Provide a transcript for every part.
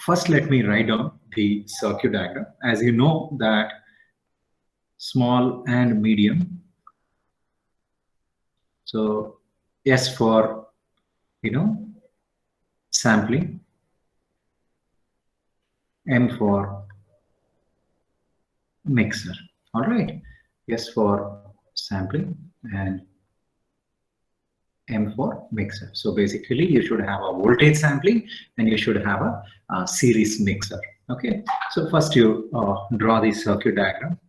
First, let me write down the circuit diagram. As you know that small and medium. So S for, sampling, M for mixer. All right. S for sampling and M for mixer. So basically you should have a voltage sampling and you should have a series mixer. Okay. So first you draw the circuit diagram.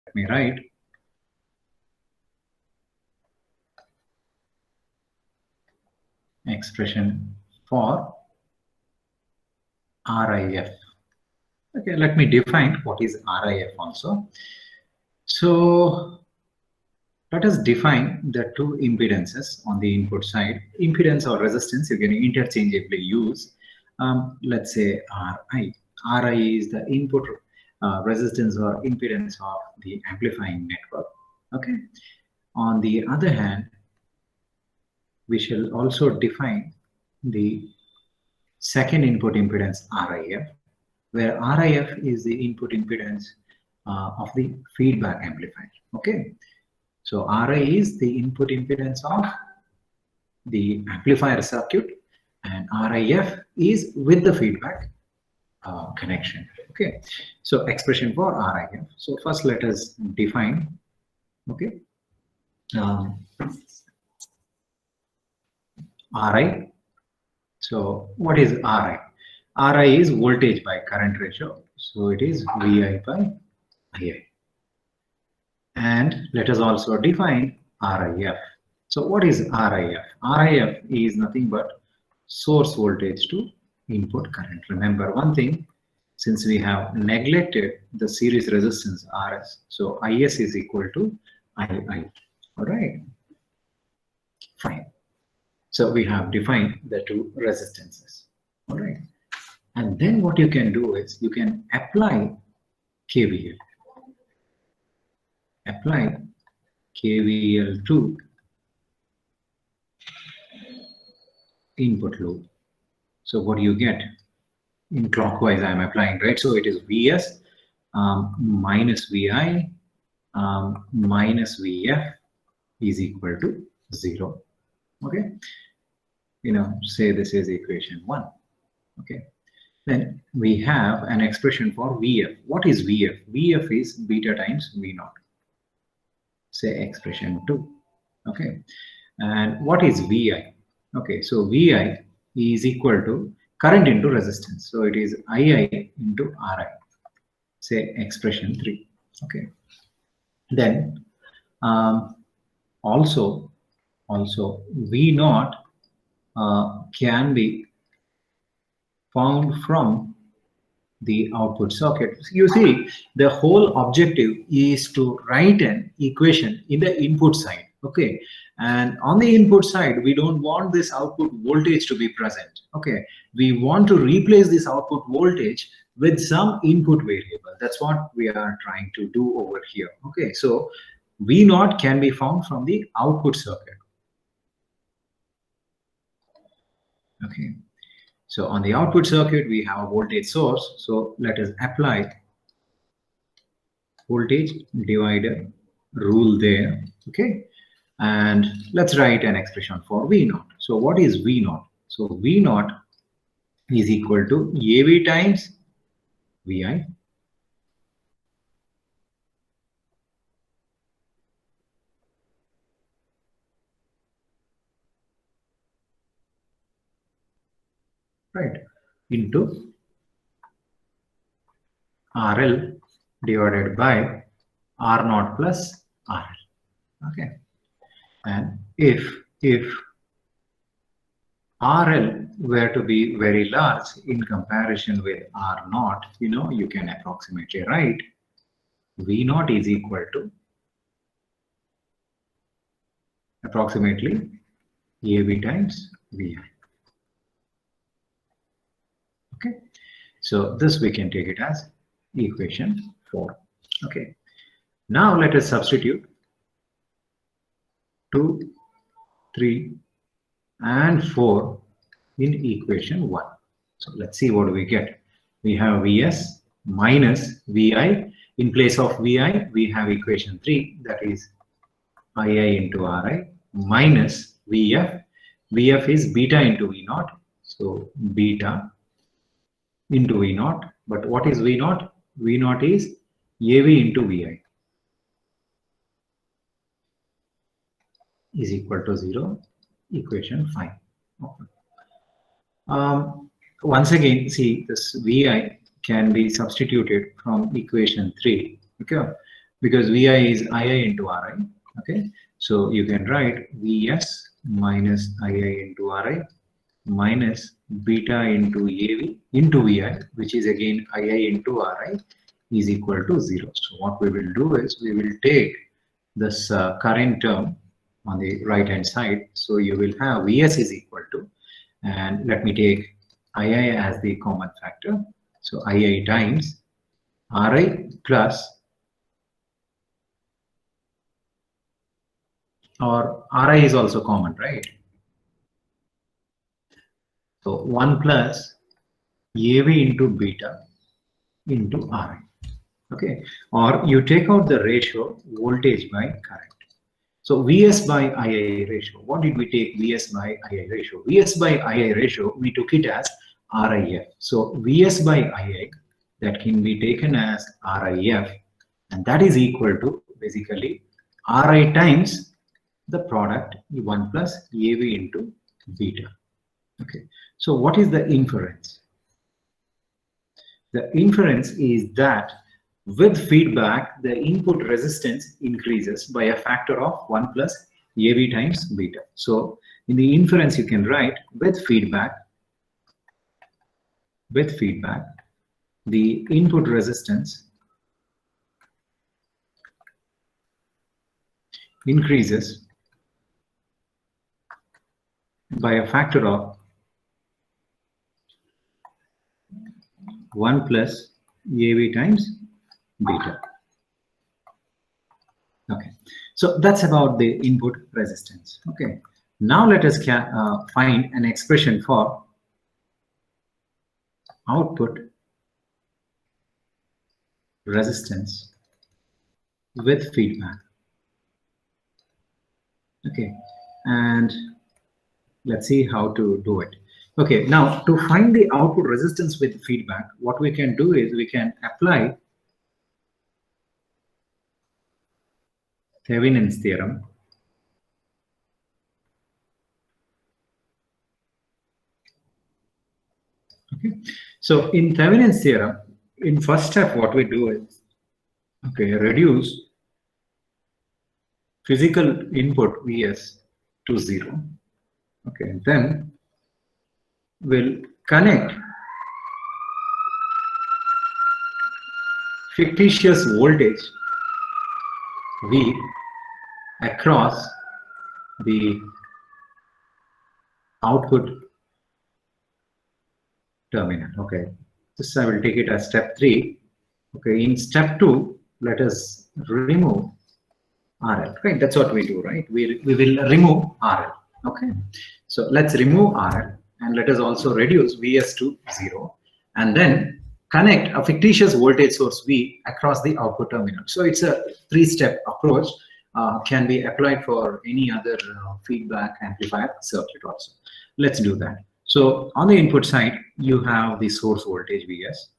Let me write expression for RIF. Okay, let me define what is RIF also. So let us define the two impedances on the input side. Impedance or resistance you can interchangeably use. Let's say Ri. Ri is the input resistance or impedance of the amplifying network. Okay. On the other hand, we shall also define the second input impedance RIF, where RIF is the input impedance of the feedback amplifier. Okay. So Ri is the input impedance of the amplifier circuit and RIF is with the feedback connection. Okay. So expression for RIF. So first let us define. Okay. Ri. So what is Ri? Ri is voltage by current ratio. So it is Vi by Ia. And let us also define RIF. So what is RIF? RIF is nothing but source voltage to input current. Remember one thing, since we have neglected the series resistance RS, so IS is equal to II. All right. Fine. So we have defined the two resistances. All right. And then what you can do is you can apply KVL. Apply KVL to input loop. So what do you get? In clockwise I am applying, right? So it is Vs minus Vi minus Vf is equal to 0. Okay. Say this is equation 1. Okay. Then we have an expression for Vf. What is Vf? Vf is beta times V0. Say expression 2. Okay. And what is Vi? Okay. So Vi is equal to current into resistance. So it is II into Ri. Say expression 3. Okay. Then also V0 can be found from the output circuit. You see, the whole objective is to write an equation in the input side. Okay, and on the input side we don't want this output voltage to be present. Okay, we want to replace this output voltage with some input variable. That's what we are trying to do over here. Okay, so V0 can be found from the output circuit. Okay, so on the output circuit we have a voltage source, so let us apply voltage divider rule there. Okay, and let's write an expression for V naught. So what is V naught? So V naught is equal to AV times VI right into RL divided by R naught plus RL. Okay, and if RL were to be very large in comparison with R naught, you can approximately write V naught is equal to approximately AV times VI. Okay, so this we can take it as equation 4. Okay, now let us substitute 2, 3, and 4 in equation 1. So let's see what we get. We have Vs minus Vi. In place of Vi, we have equation 3, that is Ii into Ri minus Vf. Vf is beta into V naught. So beta into V naught. But what is V naught? V naught is AV into Vi is equal to 0. Equation 5. Once again, see, this Vi can be substituted from equation 3, okay, because Vi is Ii into Ri. Okay, so you can write Vs minus Ii into Ri minus beta into AV into Vi, which is again Ii into Ri, is equal to 0. So what we will do is we will take this current term on the right hand side. So you will have Vs is equal to, and let me take Ii as the common factor. So Ii times Ri plus, or Ri is also common, right? So 1 plus AV into beta into Ri. Okay, or you take out the ratio voltage by current. So Vs by Ii ratio, what did we take Vs by Ii ratio? Vs by Ii ratio, we took it as RIF. So Vs by Ii, that can be taken as RIF, and that is equal to basically Ri times the product 1 plus AV into beta. Okay, so what is the inference? The inference is that with feedback, the input resistance increases by a factor of 1 plus AV times beta. So in the inference, you can write with feedback, the input resistance increases by a factor of 1 plus AV times beta. Okay, so that's about the input resistance. Okay, now let us find an expression for output resistance with feedback. Okay, and let's see how to do it. Okay, now to find the output resistance with feedback, what we can do is we can apply Thevenin's theorem. Okay, so in Thevenin's theorem, in first step, what we do is, okay, reduce physical input Vs to 0. Okay, then we'll connect fictitious voltage V across the output terminal. Okay, this I will take it as step 3. Okay, in step 2, let us remove RL. Right, that's what we do, right? We will remove RL. Okay, so let's remove RL. and let us also reduce Vs to 0, and then connect a fictitious voltage source V across the output terminal. So it's a three-step approach, can be applied for any other feedback amplifier circuit also. Let's do that. So on the input side, you have the source voltage Vs.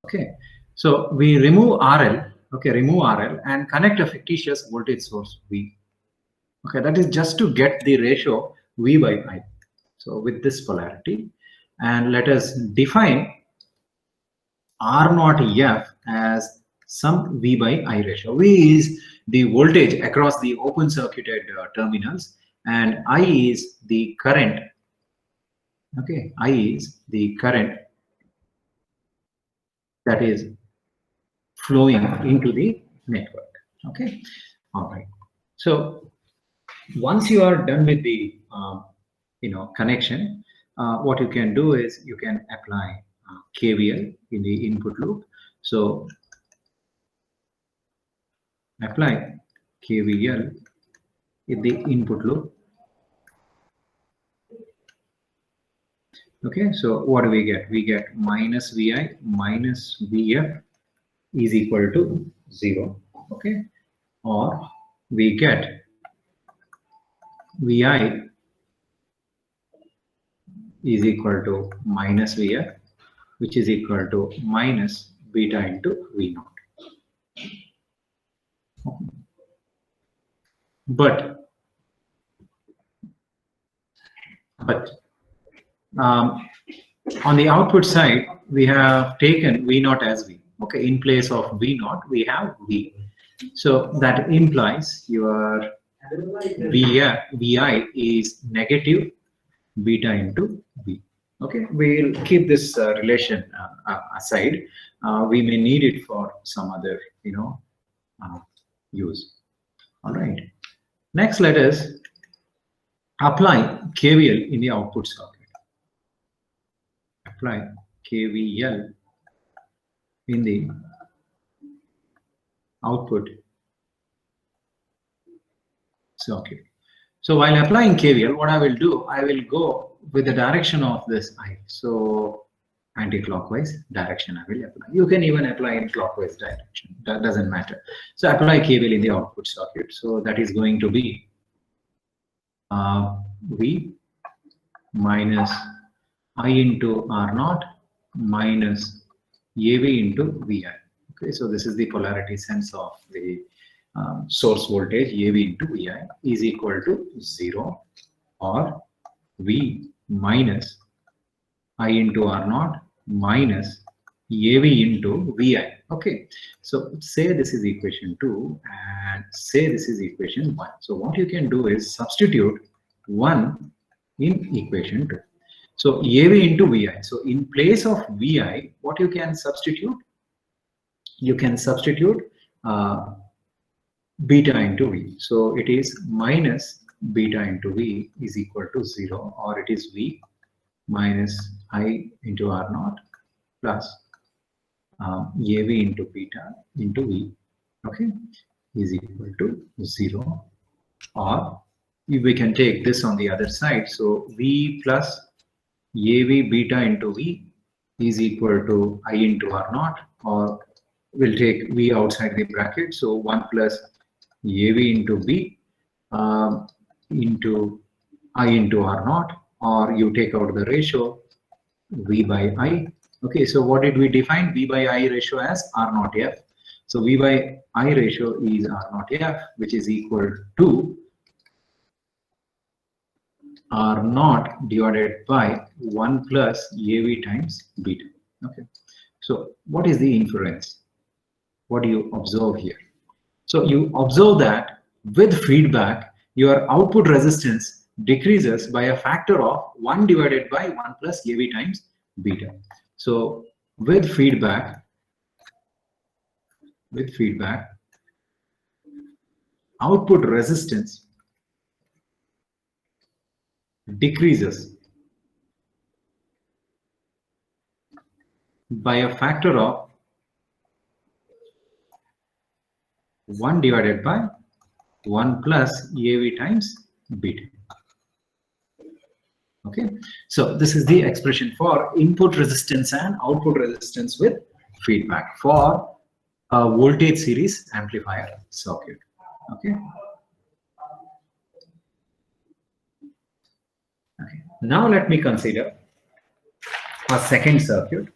Okay, so we remove RL, okay, remove RL and connect a fictitious voltage source V. Okay, that is just to get the ratio V by I. So with this polarity, and let us define R naught F as some V by I ratio. V is the voltage across the open circuited terminals, and I is the current. Okay, I is the current that is flowing into the network. Okay, all right. So once you are done with the connection, what you can do is you can apply KVL in the input loop. So apply KVL in the input loop. Okay, so what do we get? We get minus Vi minus Vf is equal to 0. Okay, or we get Vi is equal to minus Vf, which is equal to minus beta into V naught. But on the output side, we have taken V naught as V. Okay, in place of V naught, we have V. So that implies your Vi is negative beta into V. Okay, we'll keep this relation aside. We may need it for some other, use. All right. Next, let us apply KVL in the output circuit. Apply KVL in the output circuit. So while applying KVL, what I will do, I will go with the direction of this I. So anti-clockwise direction I will apply. You can even apply in clockwise direction. That doesn't matter. So apply KVL in the output circuit. So that is going to be V minus I into R naught minus AV into Vi. Okay, so this is the polarity sense of the source voltage AV into Vi is equal to 0, or V minus I into R naught minus AV into Vi. Okay, so say this is equation 2 and say this is equation 1. So what you can do is substitute 1 in equation 2. So AV into Vi. So in place of Vi, what you can substitute? You can substitute beta into V. So it is minus beta into V is equal to 0, or it is V minus I into R naught plus AV into beta into V, okay, is equal to 0, or we can take this on the other side. So V plus AV beta into V is equal to I into R naught, or we'll take V outside the bracket. So 1 plus AV into B into I into R naught, or you take out the ratio V by I. Okay, so what did we define V by I ratio as? R naught F. So V by I ratio is R naught F, which is equal to R naught divided by 1 plus AV times beta. Okay, so what is the inference? What do you observe here? So you observe that with feedback, your output resistance decreases by a factor of 1 divided by 1 plus AV times beta. So with feedback, output resistance decreases by a factor of 1 divided by 1 plus AV times beta. Okay, so this is the expression for input resistance and output resistance with feedback for a voltage series amplifier circuit. Okay. Okay. Now let me consider a second circuit,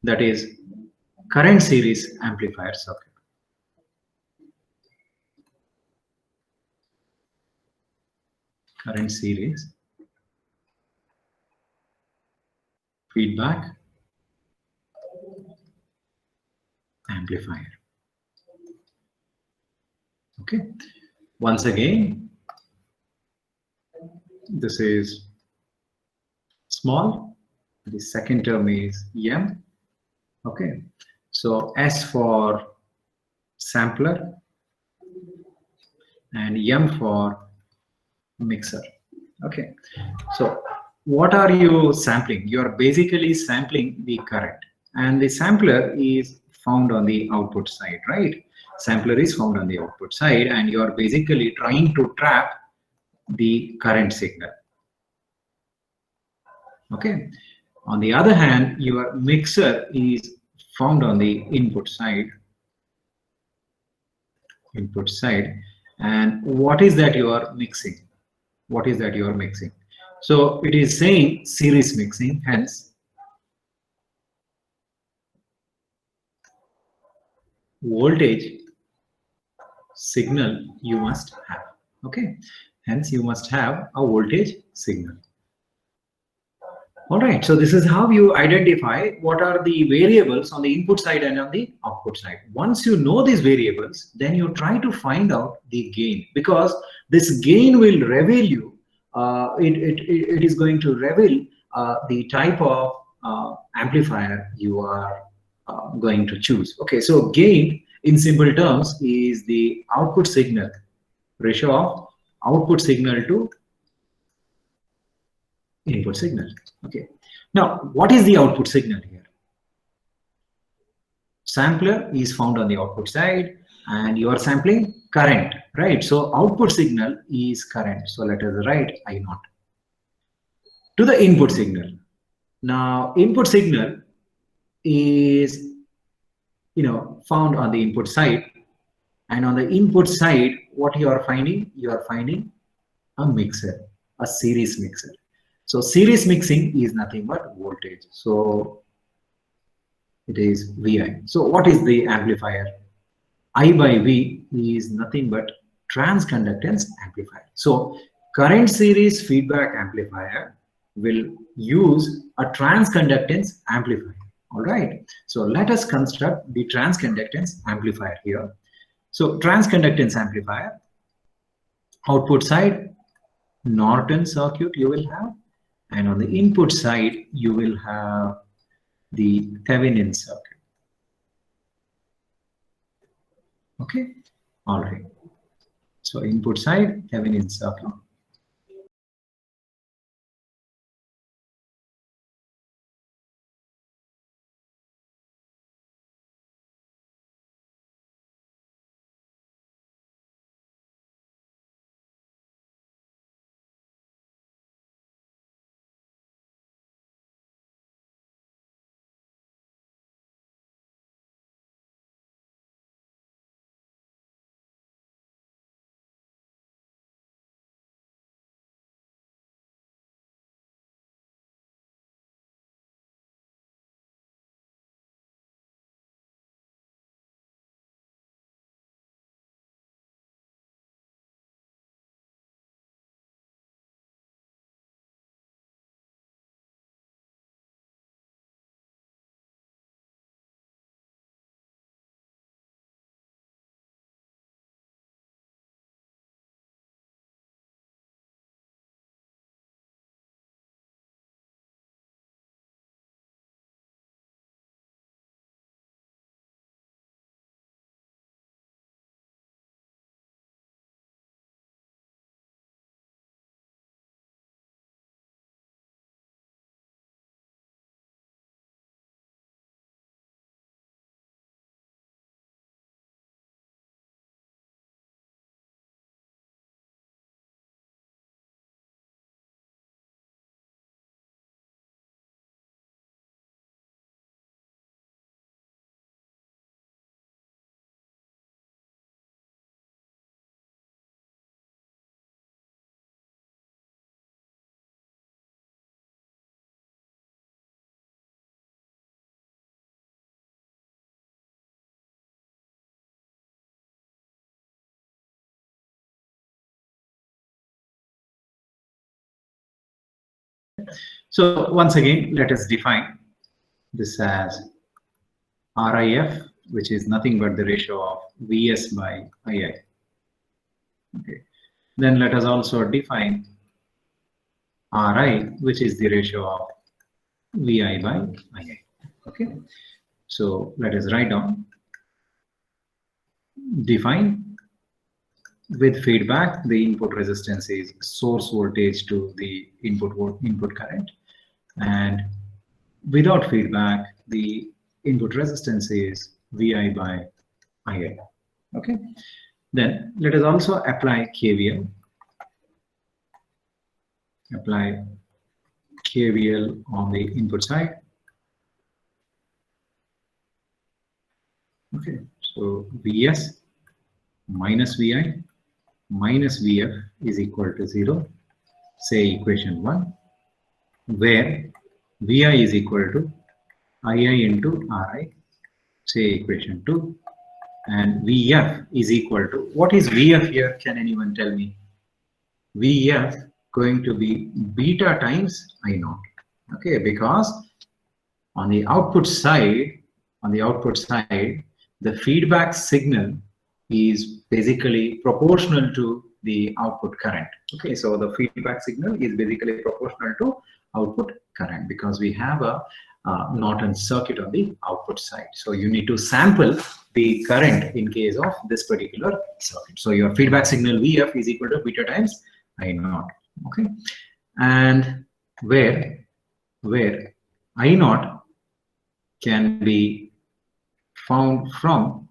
that is current series amplifier circuit. Current series feedback amplifier. Okay. Once again, this is small. The second term is M. Okay. So S for sampler and M for mixer. Okay. So what are you sampling? You are basically sampling the current, and the sampler is found on the output side, right? Sampler is found on the output side, and you are basically trying to trap the current signal. Okay. On the other hand, your mixer is found on the input side. And what is that you are mixing? What is that you are mixing? So it is saying series mixing, hence voltage signal you must have. Okay, hence you must have a voltage signal. All right, so this is how you identify what are the variables on the input side and on the output side. Once you know these variables, then you try to find out the gain, because this gain will reveal you, it is going to reveal the type of amplifier you are going to choose. Okay, so gain in simple terms is the output signal, ratio of output signal to input signal. Okay. Now, what is the output signal here? Sampler is found on the output side, and you are sampling current, right? So output signal is current. So let us write I naught to the input signal. Now, input signal is found on the input side, and on the input side, what you are finding? You are finding a mixer, a series mixer. So series mixing is nothing but voltage. So it is VI. So what is the amplifier? I by V is nothing but transconductance amplifier. So current series feedback amplifier will use a transconductance amplifier. All right. So let us construct the transconductance amplifier here. So transconductance amplifier, output side, Norton circuit you will have, and on the input side you will have the Thevenin circuit. Okay, all right. So input side, Thevenin circuit. So once again, let us define this as RIF, which is nothing but the ratio of Vs by II. Okay. Then let us also define Ri, which is the ratio of Vi by II. Okay. So let us write down. Define with feedback, the input resistance is source voltage to the input current, and without feedback, the input resistance is Vi by II. Okay. Then let us also apply KVL. Apply KVL on the input side. Okay. So Vs minus Vi minus Vf is equal to 0. Say equation 1, where Vi is equal to II into Ri. Say equation 2, and Vf is equal to, what is Vf here? Can anyone tell me? Vf going to be beta times I naught. Okay, because on the output side, the feedback signal is basically proportional to the output current. Okay, so the feedback signal is basically proportional to output current because we have a Norton circuit on the output side. So you need to sample the current in case of this particular circuit. So your feedback signal Vf is equal to beta times I naught. Okay, and where I naught can be found from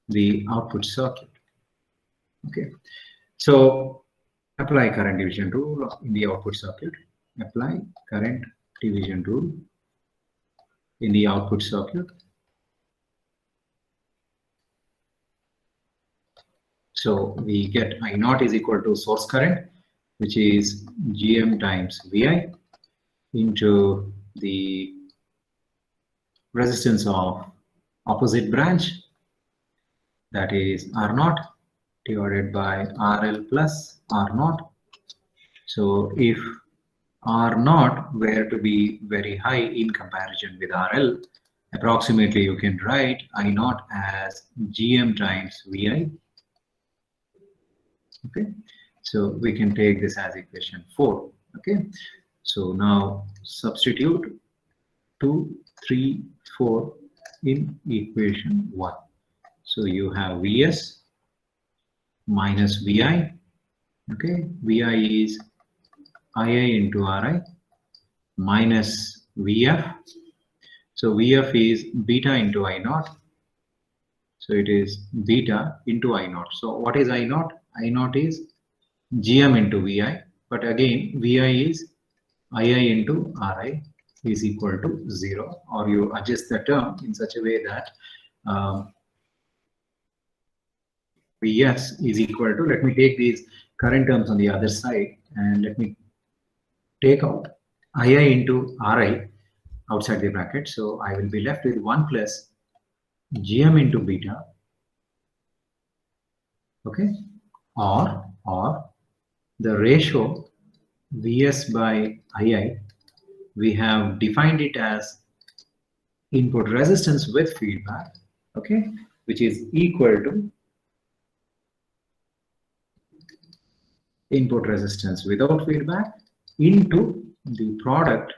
the output circuit. Okay, so apply current division rule in the output circuit. Apply current division rule in the output circuit. So we get I naught is equal to source current, which is Gm times Vi into the resistance of opposite branch, that is R naught, divided by RL plus R naught. So if R naught were to be very high in comparison with RL, approximately you can write I naught as Gm times Vi. Okay, so we can take this as equation 4. Okay, so now substitute 2, 3, 4 in equation 1. So you have Vs minus Vi. Okay, Vi is II into Ri minus Vf. So Vf is beta into I naught. So it is beta into I naught. So what is I naught? I naught is Gm into Vi, but again Vi is II into Ri is equal to 0, or you adjust the term in such a way that Vs is equal to, let me take these current terms on the other side and let me take out II into Ri outside the bracket. So I will be left with 1 plus Gm into beta, okay, or the ratio Vs by II, we have defined it as input resistance with feedback, okay, which is equal to input resistance without feedback into the product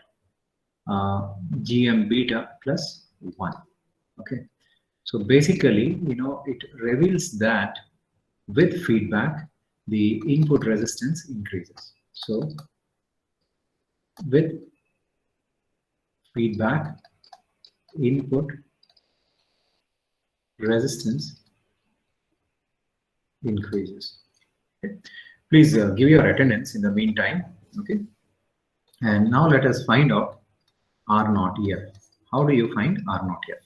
Gm beta plus 1. Okay, so basically, you know, it reveals that with feedback the input resistance increases. So with feedback, input resistance increases. Okay. Please give your attendance in the meantime. Okay, and now let us find out R naught F. How do you find R naught F?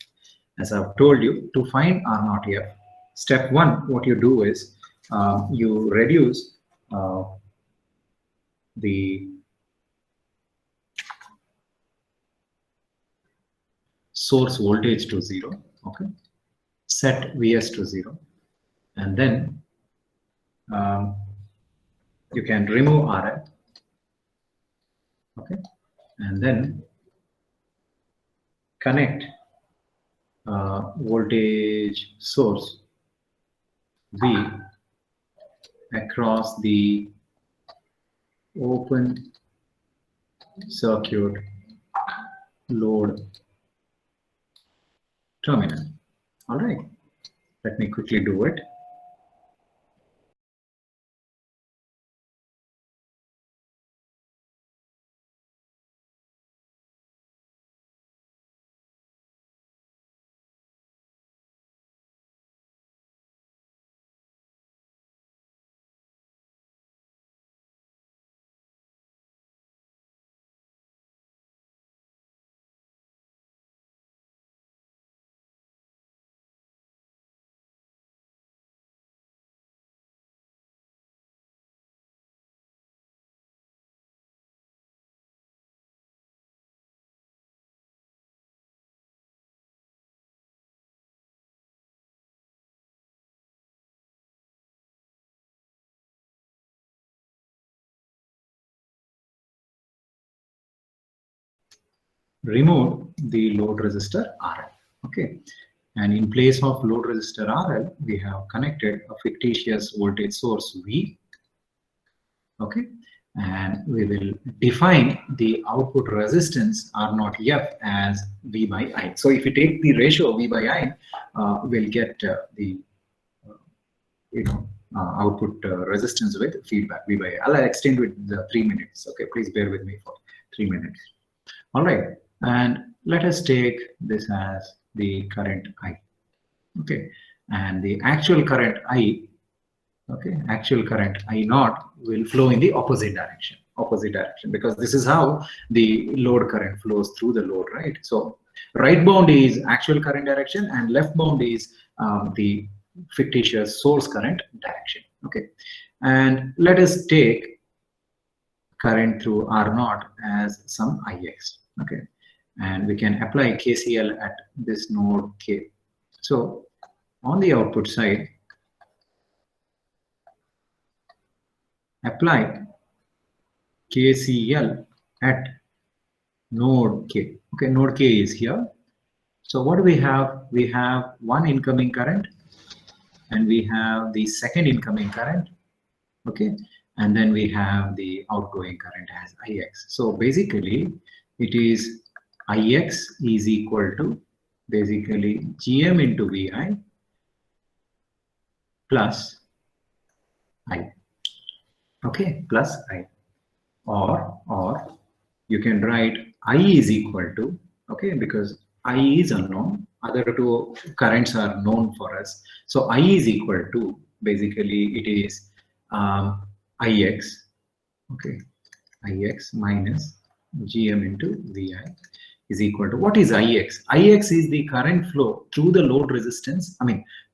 As I've told you, to find R naught F, step 1, what you do is you reduce the source voltage to 0. Okay, set Vs to 0, and then you can remove RL. Okay, and then connect voltage source V across the open circuit load terminal. All right, let me quickly do it. Remove the load resistor RL. Okay, and in place of load resistor RL, we have connected a fictitious voltage source V. Okay, and we will define the output resistance R naught F as V by I. So if you take the ratio V by I, we'll get the output resistance with feedback V by I. I'll extend with the 3 minutes. Okay, please bear with me for 3 minutes. All right, and let us take this as the current I. Okay, and the actual current I, okay, actual current I naught will flow in the opposite direction, because this is how the load current flows through the load, right? So right bound is actual current direction and left bound is the fictitious source current direction. Okay, and let us take current through R naught as some Ix. Okay, and we can apply KCL at this node K. So on the output side, apply KCL at node K. Okay, node K is here. So what do we have? We have one incoming current and we have the second incoming current. Okay, and then we have the outgoing current as Ix. So basically it is Ix is equal to basically Gm into Vi plus I. Okay, plus I, or you can write I is equal to, okay, because I is unknown, other two currents are known for us, so I is equal to basically it is Ix, okay, Ix minus Gm into Vi is equal to, what is Ix? Ix is the current flow through the load resistance,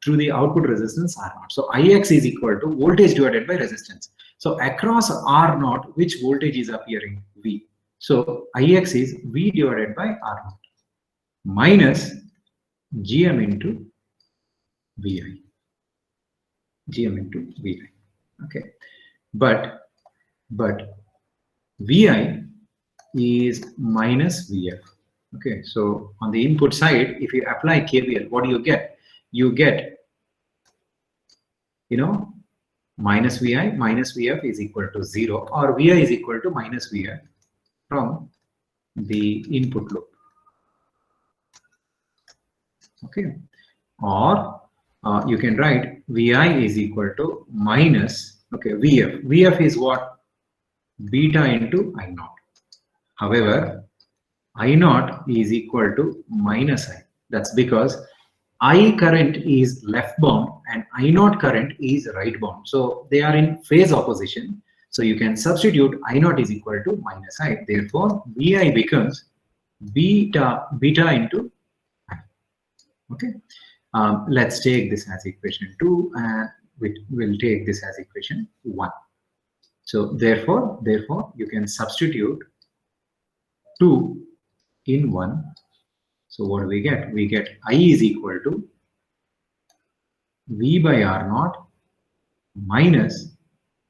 through the output resistance R naught. So Ix is equal to voltage divided by resistance. So across R naught, which voltage is appearing? V. So Ix is V divided by R naught minus Gm into Vi. Gm into Vi. Okay. But Vi is minus Vf. Okay, so on the input side, if you apply KVL, what do you get? You get, minus Vi minus Vf is equal to 0, or Vi is equal to minus Vf from the input loop. Okay, or you can write Vi is equal to minus, okay, Vf. Vf is what? Beta into I naught. However, I naught is equal to minus I. That's because I current is left bound and I naught current is right bound. So they are in phase opposition. So you can substitute I naught is equal to minus I. Therefore, Vi becomes beta into I. Okay. Let's take this as equation 2 and we'll take this as equation 1. So therefore you can substitute 2 in 1. So what do we get? We get I is equal to V by R naught minus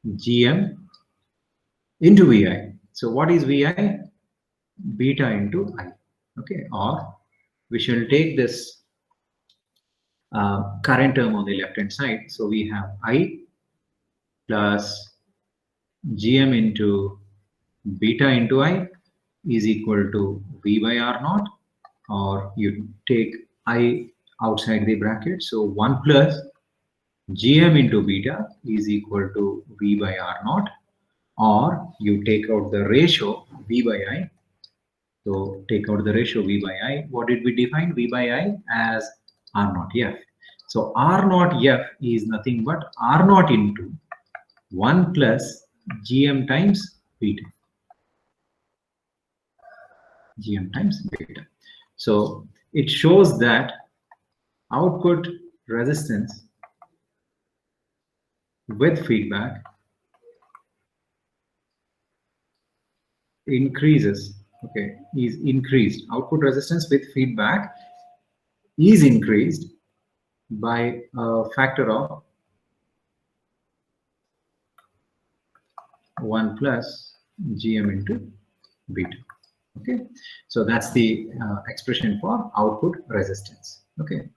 Gm into Vi. So what is Vi? Beta into I. Okay, or we shall take this current term on the left hand side. So we have I plus Gm into beta into I is equal to V by R naught, or you take I outside the bracket. So 1 plus Gm into beta is equal to V by R naught, or you take out the ratio V by I. So take out the ratio V by I. What did we define V by I as? R naught F. So R naught F is nothing but R naught into 1 plus Gm times beta. Gm times beta. So it shows that output resistance with feedback increases. Okay, is increased. Output resistance with feedback is increased by a factor of 1 plus Gm into beta. Okay, so that's the expression for output resistance. Okay,